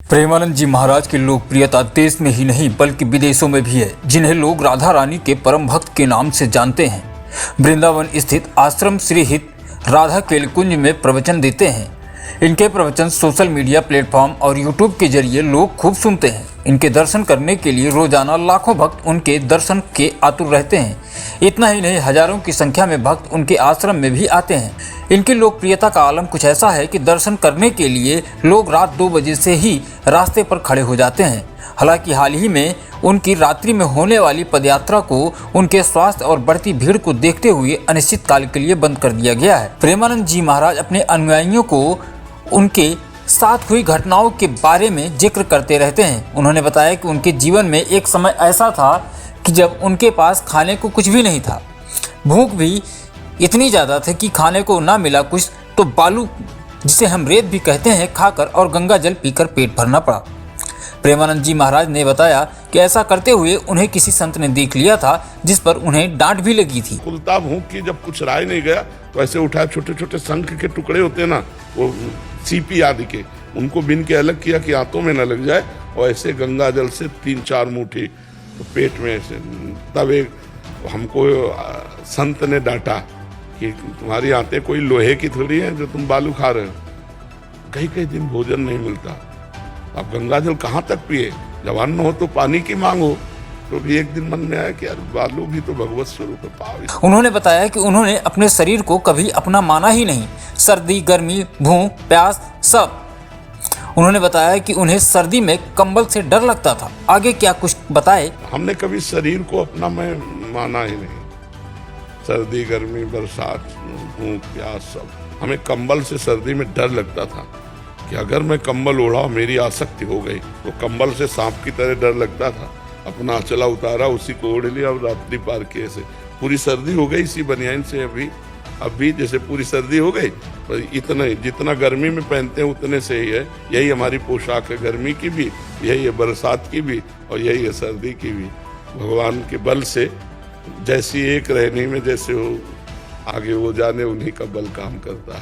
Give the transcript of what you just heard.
प्रेमानंद जी महाराज की लोकप्रियता देश में ही नहीं बल्कि विदेशों में भी है, जिन्हें लोग राधा रानी के परम भक्त के नाम से जानते हैं। वृंदावन स्थित आश्रम श्री हित राधा केलकुंज में प्रवचन देते हैं। इनके प्रवचन सोशल मीडिया प्लेटफॉर्म और यूट्यूब के जरिए लोग खूब सुनते हैं। इनके दर्शन करने के लिए रोजाना लाखों भक्त उनके दर्शन के आतुर रहते हैं। इतना ही नहीं, हजारों की संख्या में भक्त उनके आश्रम में भी आते हैं। इनकी लोकप्रियता का आलम कुछ ऐसा है कि दर्शन करने के लिए लोग रात 2 बजे से ही रास्ते पर खड़े हो जाते हैं। हालांकि हाल ही में उनकी रात्रि में होने वाली पदयात्रा को उनके स्वास्थ्य और बढ़ती भीड़ को देखते हुए अनिश्चित काल के लिए बंद कर दिया गया है। प्रेमानंद जी महाराज अपने अनुयायियों को उनके साथ हुई घटनाओं के बारे में जिक्र करते रहते हैं। उन्होंने बताया कि उनके जीवन में एक समय ऐसा था कि जब उनके पास खाने को कुछ भी नहीं था। भूख भी इतनी ज़्यादा थी कि खाने को ना मिला कुछ तो बालू, जिसे हम रेत भी कहते हैं, खाकर और गंगा जल पीकर पेट भरना पड़ा। प्रेमानंद जी महाराज ने बताया कि ऐसा करते हुए उन्हें किसी संत ने देख लिया था, जिस पर उन्हें डांट भी लगी थी। कुलता भूख की जब कुछ राय नहीं गया तो ऐसे उठाए छोटे छोटे शंख के टुकड़े होते हैं ना, वो सीपी आदि के, उनको बिन के अलग किया कि आंतों में न लग जाए, और ऐसे गंगा जल से 3-4 मुट्ठी तो पेट में ऐसे। तब एक हमको संत ने डांटा कि तुम्हारी आंतें कोई लोहे की थोड़ी है जो तुम बालू खा रहे हो। कई कई दिन भोजन नहीं मिलता, अब गंगा जल कहाँ तक पिए, जब अन्न हो तो पानी की मांग हो। तो भी एक दिन मन में आया कि यार बालू भी तो भगवत स्वरूप है, पाव। उन्होंने बताया कि उन्होंने अपने शरीर को कभी अपना माना ही नहीं। सर्दी, गर्मी, भूख, प्यास सब। उन्होंने बताया कि उन्हें सर्दी में कंबल से डर लगता था। आगे क्या कुछ बताए। हमने कभी शरीर को अपना मैं माना ही नहीं। सर्दी, गर्मी, बरसात, भूख, प्यास सब। हमें कंबल से सर्दी में डर लगता था कि अगर मैं कंबल ओढ़ा, मेरी आसक्ति हो गई तो कंबल से सांप की तरह डर लगता था। अपना अचला उतारा, उसी को ओढ़ लिया और रात्रि पार किए। से पूरी सर्दी हो गई इसी बनियान से। अभी जैसे पूरी सर्दी हो गई, पर इतना जितना गर्मी में पहनते हैं उतने से ही है। यही हमारी पोशाक है, गर्मी की भी यही है, बरसात की भी और यही है सर्दी की भी। भगवान के बल से जैसी एक रहने में जैसे हो, आगे वो जाने, उन्हीं का बल काम करता है।